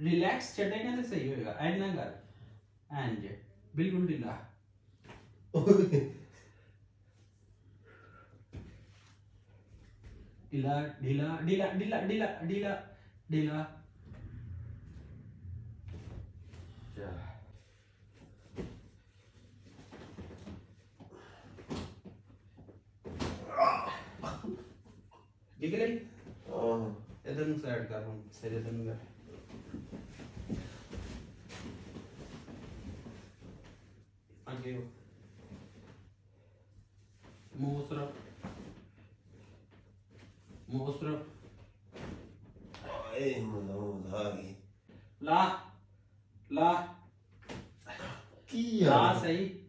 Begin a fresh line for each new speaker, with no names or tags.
Relax ਛੱਡੇਗਾ ਤੇ ਸਹੀ ਹੋਏਗਾ। ਐਂ ਨਾ ਕਰ, ਇੰਜ ਬਿਲਕੁਲ ਢਿੱਲਾ। ढीला ढीला ढीला ढीला ढीला ढीला ढीला। ठीक है इधर नु साइड कर, हम सिर इधर नु कर। आगे हो मुंह तरफ, मुंह तरफ ला ला
ਕੀ
ला
ਯਾਰ
सही।